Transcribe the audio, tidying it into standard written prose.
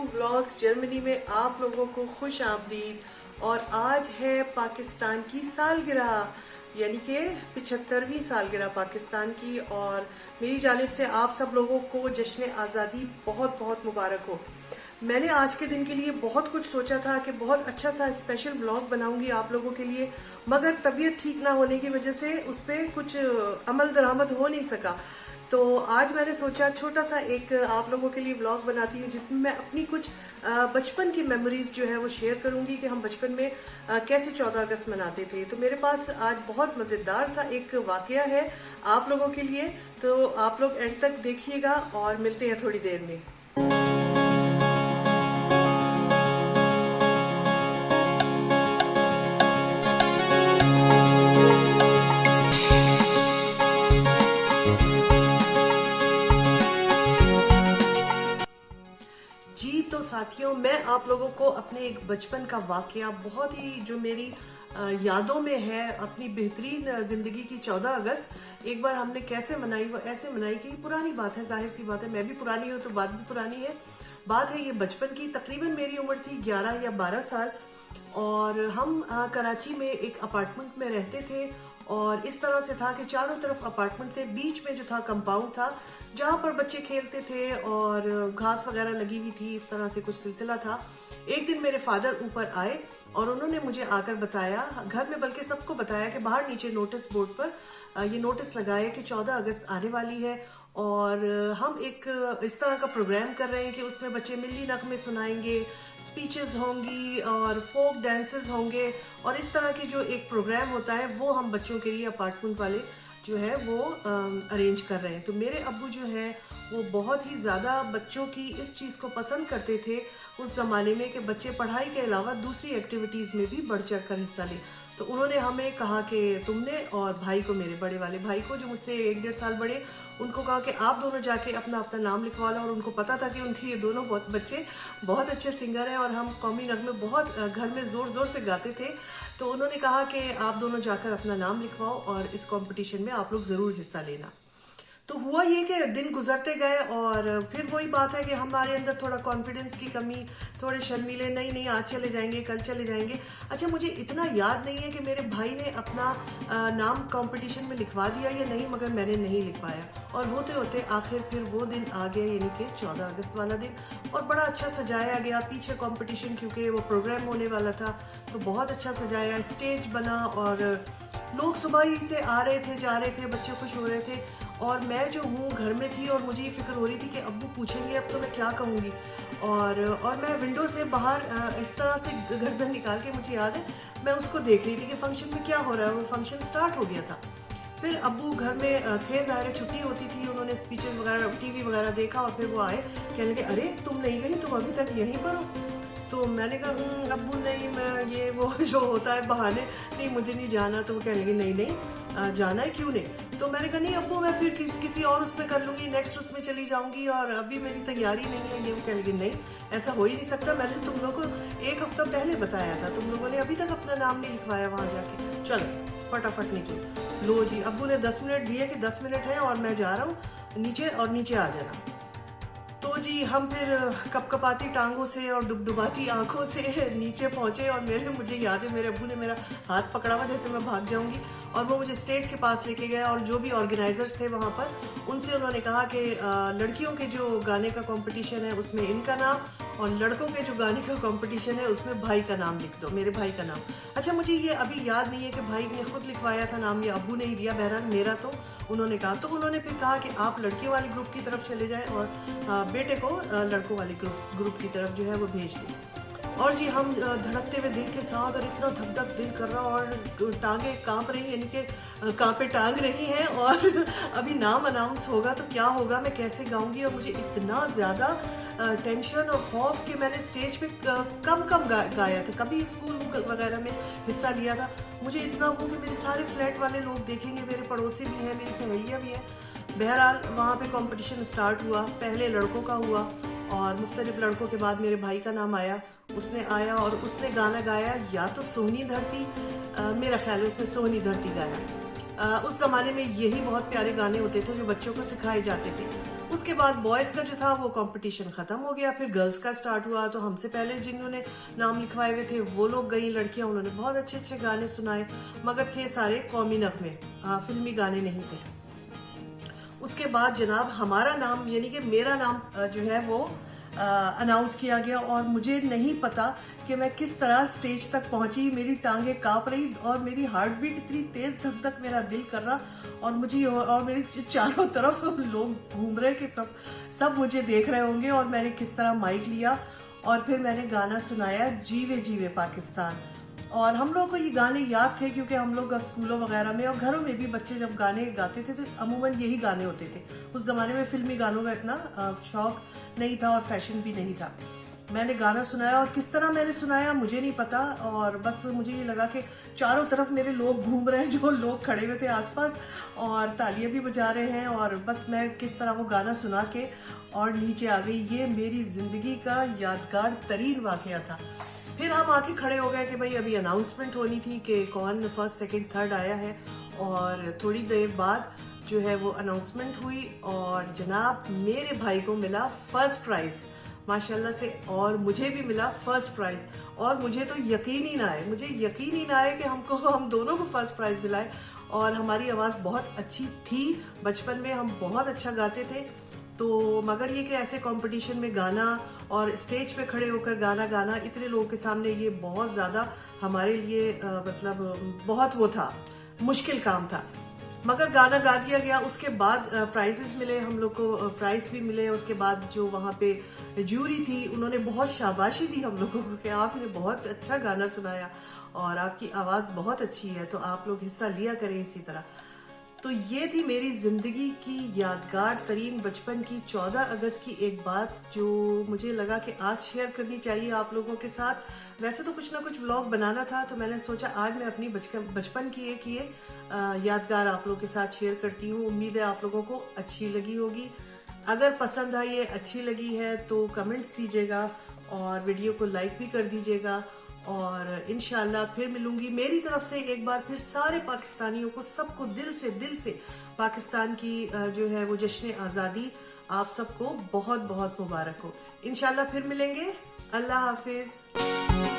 Vlogs Germany में आप लोगों को खुश आमदीद। और आज है पाकिस्तान की सालगिरह, यानी कि 75वीं सालगिरह पाकिस्तान की। और मेरी जानिब से आप सब लोगों को जश्न आज़ादी बहुत बहुत मुबारक हो। मैंने आज के दिन के लिए बहुत कुछ सोचा था कि बहुत अच्छा सा स्पेशल व्लॉग बनाऊंगी आप लोगों के लिए, मगर तबीयत ठीक ना होने की वजह से उस पर कुछ अमल दरामद हो नहीं सका। तो आज मैंने सोचा छोटा सा एक आप लोगों के लिए व्लॉग बनाती हूँ, जिसमें मैं अपनी कुछ बचपन की मेमोरीज जो है वो शेयर करूंगी कि हम बचपन में कैसे 14 अगस्त मनाते थे। तो मेरे पास आज बहुत मज़ेदार सा एक वाकया है आप लोगों के लिए, तो आप लोग एंड तक देखिएगा और मिलते हैं थोड़ी देर में। जी तो साथियों, मैं आप लोगों को अपने एक बचपन का वाकया, बहुत ही जो मेरी यादों में है, अपनी बेहतरीन जिंदगी की 14 अगस्त एक बार हमने कैसे मनाई, वो ऐसे मनाई कि पुरानी बात है, जाहिर सी बात है, मैं भी पुरानी हूँ तो बात भी पुरानी है। बात है ये बचपन की, तकरीबन मेरी उम्र थी 11 या 12 साल और हम कराची में एक अपार्टमेंट में रहते थे। और इस तरह से था कि चारों तरफ अपार्टमेंट थे, बीच में जो था कंपाउंड था जहाँ पर बच्चे खेलते थे और घास वगैरह लगी हुई थी, इस तरह से कुछ सिलसिला था। एक दिन मेरे फादर ऊपर आए और उन्होंने मुझे आकर बताया, घर में बल्कि सबको बताया, कि बाहर नीचे नोटिस बोर्ड पर ये नोटिस लगाया कि 14 अगस्त आने वाली है और हम एक इस तरह का प्रोग्राम कर रहे हैं कि उसमें बच्चे मिली नगमे सुनाएंगे, स्पीचेस होंगी और फोक डांसेस होंगे, और इस तरह की जो एक प्रोग्राम होता है वो हम बच्चों के लिए अपार्टमेंट वाले जो है वो अरेंज कर रहे हैं। तो मेरे अब्बू जो है वो बहुत ही ज़्यादा बच्चों की इस चीज़ को पसंद करते थे उस ज़माने में कि बच्चे पढ़ाई के अलावा दूसरी एक्टिविटीज़ में भी बढ़ चढ़ कर हिस्सा लें। तो उन्होंने हमें कहा कि तुमने और भाई को, मेरे बड़े वाले भाई को जो मुझसे 1-1.5 साल बड़े, उनको कहा कि आप दोनों जाके अपना अपना नाम लिखवा लो। और उनको पता था कि उनके ये दोनों बच्चे बहुत अच्छे सिंगर हैं और हम कौमी नगमे बहुत घर में ज़ोर ज़ोर से गाते थे। तो उन्होंने कहा कि आप दोनों जाकर अपना नाम लिखवाओ और इस कंपटीशन में आप लोग ज़रूर हिस्सा लेना। तो हुआ ये कि दिन गुजरते गए और फिर वही बात है कि हमारे अंदर थोड़ा कॉन्फिडेंस की कमी, थोड़े शर्मीले, नहीं नहीं आज चले जाएंगे, कल चले जाएंगे। अच्छा, मुझे इतना याद नहीं है कि मेरे भाई ने अपना नाम कंपटीशन में लिखवा दिया या नहीं, मगर मैंने नहीं लिखवाया। और होते होते आखिर फिर वो दिन आ गया, यानी कि 14 अगस्त वाला दिन, और बड़ा अच्छा सजाया गया पीछे कंपटीशन, क्योंकि वो प्रोग्राम होने वाला था तो बहुत अच्छा सजाया, स्टेज बना और लोग सुबह ही से आ रहे थे, जा रहे थे, बच्चे खुश हो रहे थे। और मैं जो हूँ घर में थी और मुझे ये फिक्र हो रही थी कि अब्बू पूछेंगे अब तो मैं क्या कहूँगी। और मैं विंडो से बाहर इस तरह से गर्दन निकाल के, मुझे याद है, मैं उसको देख रही थी कि फंक्शन में क्या हो रहा है। वो फंक्शन स्टार्ट हो गया था। फिर अब्बू घर में थे, ज़ाहिर छुट्टी होती थी, उन्होंने स्पीचेस वगैरह, टीवी वगैरह देखा और फिर वो आए, कहने लगे अरे तुम नहीं गई, तुम अभी तक यहीं पर हो। तो मैंने कहा अब्बू नहीं, मैं ये वो जो होता है बहाने, नहीं मुझे नहीं जाना। तो वो कहने लगे नहीं नहीं जाना है, क्यों नहीं। तो मैंने कहा नहीं अब्बू, मैं फिर किसी और उसमें कर लूँगी, नेक्स्ट उसमें चली जाऊँगी और अभी मेरी तैयारी नहीं है। ये वो कहने लगे नहीं, ऐसा हो ही नहीं सकता, मैंने तुम लोगों को 1 हफ्ता पहले बताया था, तुम लोगों ने अभी तक अपना नाम नहीं लिखवाया वहाँ जाके, चलो फटाफट निकलो। लो जी, अब्बू ने 10 मिनट दिए कि 10 मिनट है और मैं जा रहा हूँ नीचे, और नीचे आ जाना। तो जी हम फिर कपकपाती टांगों से और डुबडुबाती आंखों से नीचे पहुंचे और मुझे याद है मेरे अब्बू ने मेरा हाथ पकड़ा हुआ जैसे मैं भाग जाऊंगी, और वो मुझे स्टेज के पास लेके गया। और जो भी ऑर्गेनाइजर्स थे वहाँ पर, उनसे उन्होंने कहा कि लड़कियों के जो गाने का कंपटीशन है उसमें इनका नाम, और लड़कों के जो गाने का कंपटीशन है उसमें भाई का नाम लिख दो, मेरे भाई का नाम। अच्छा, मुझे ये अभी याद नहीं है कि भाई ने खुद लिखवाया था नाम या अब्बू ने ही दिया, बहरहाल मेरा तो उन्होंने कहा। तो उन्होंने फिर कहा कि आप लड़कियों वाले ग्रुप की तरफ चले जाएं और बेटे को लड़कों वाले ग्रुप की तरफ जो है वो भेज दें। और जी हम धड़कते हुए दिल के साथ, और इतना धक धक दिल कर रहा और टांगे कांप रही, यानी कि कांपे टांग रही हैं। और अभी नाम अनाउंस होगा तो क्या होगा, मैं कैसे गाऊंगी। और मुझे इतना ज़्यादा टेंशन और खौफ कि मैंने स्टेज पे कम गाया था, कभी स्कूल वगैरह में हिस्सा लिया था। मुझे इतना हो कि मेरे सारे फ्लैट वाले लोग देखेंगे, मेरे पड़ोसी भी हैं, मेरी सहेलियाँ भी हैं। बहरहाल वहाँ पे कंपटीशन स्टार्ट हुआ, पहले लड़कों का हुआ और मुख्तलिफ लड़कों के बाद मेरे भाई का नाम आया। उसने आया और उसने गाना गाया, या तो सोहनी धरती, मेरा ख्याल है उसने सोहनी धरती गाया। उस ज़माने में यही बहुत प्यारे गाने होते थे जो बच्चों को सिखाए जाते थे। उसके बाद बॉयज का जो था वो कंपटीशन खत्म हो गया, फिर गर्ल्स का स्टार्ट हुआ। तो हमसे पहले जिन्होंने नाम लिखवाए हुए थे वो लोग गई लड़कियां, उन्होंने बहुत अच्छे अच्छे गाने सुनाए, मगर थे सारे कौमी नगमे, फिल्मी गाने नहीं थे। उसके बाद जनाब हमारा नाम यानी कि मेरा नाम जो है वो अनाउंस किया गया, और मुझे नहीं पता कि मैं किस तरह स्टेज तक पहुंची। मेरी टांगे कांप रही और मेरी हार्ट बीट इतनी तेज, धक धक मेरा दिल कर रहा, और मेरे चारों तरफ लोग घूम रहे कि सब मुझे देख रहे होंगे। और मैंने किस तरह माइक लिया और फिर मैंने गाना सुनाया, जीवे जीवे पाकिस्तान। और हम लोगों को ये गाने याद थे क्योंकि हम लोग स्कूलों वगैरह में और घरों में भी बच्चे जब गाने गाते थे तो अमूमन यही गाने होते थे। उस जमाने में फिल्मी गानों का इतना शौक नहीं था और फैशन भी नहीं था। मैंने गाना सुनाया, और किस तरह मैंने सुनाया मुझे नहीं पता, और बस मुझे ये लगा कि चारों तरफ मेरे लोग घूम रहे हैं, जो लोग खड़े हुए थे आसपास, और तालियां भी बजा रहे हैं, और बस मैं किस तरह वो गाना सुना के और नीचे आ गई। ये मेरी जिंदगी का यादगार तरीन वाकया था। फिर हम आके खड़े हो गए कि भाई अभी अनाउंसमेंट होनी थी कि कौन फर्स्ट सेकंड थर्ड आया है, और थोड़ी देर बाद जो है वो अनाउंसमेंट हुई, और जनाब मेरे भाई को मिला फर्स्ट प्राइज माशाल्लाह से, और मुझे भी मिला फर्स्ट प्राइज। और मुझे तो यकीन ही ना आए कि हम दोनों को फर्स्ट प्राइज मिला है। और हमारी आवाज़ बहुत अच्छी थी, बचपन में हम बहुत अच्छा गाते थे। तो मगर ये कि ऐसे कंपटीशन में गाना और स्टेज पे खड़े होकर गाना गाना इतने लोगों के सामने, ये बहुत ज़्यादा हमारे लिए मतलब बहुत वो था, मुश्किल काम था। मगर गाना गा दिया गया। उसके बाद प्राइजेस मिले, हम लोग को प्राइज भी मिले। उसके बाद जो वहाँ पे जूरी थी उन्होंने बहुत शाबाशी दी हम लोगों को कि आपने बहुत अच्छा गाना सुनाया और आपकी आवाज़ बहुत अच्छी है, तो आप लोग हिस्सा लिया करें इसी तरह। तो ये थी मेरी जिंदगी की यादगार तरीन बचपन की 14 अगस्त की एक बात, जो मुझे लगा कि आज शेयर करनी चाहिए आप लोगों के साथ। वैसे तो कुछ ना कुछ व्लॉग बनाना था, तो मैंने सोचा आज मैं अपनी बचपन की एक ये यादगार आप लोगों के साथ शेयर करती हूँ। उम्मीद है आप लोगों को अच्छी लगी होगी। अगर पसंद आई है, अच्छी लगी है, तो कमेंट्स दीजिएगा और वीडियो को लाइक भी कर दीजिएगा। और इंशाल्लाह फिर मिलूंगी। मेरी तरफ से एक बार फिर सारे पाकिस्तानियों को, सबको दिल से पाकिस्तान की जो है वो जश्न आज़ादी आप सबको बहुत बहुत मुबारक हो। इंशाल्लाह फिर मिलेंगे। अल्लाह हाफिज।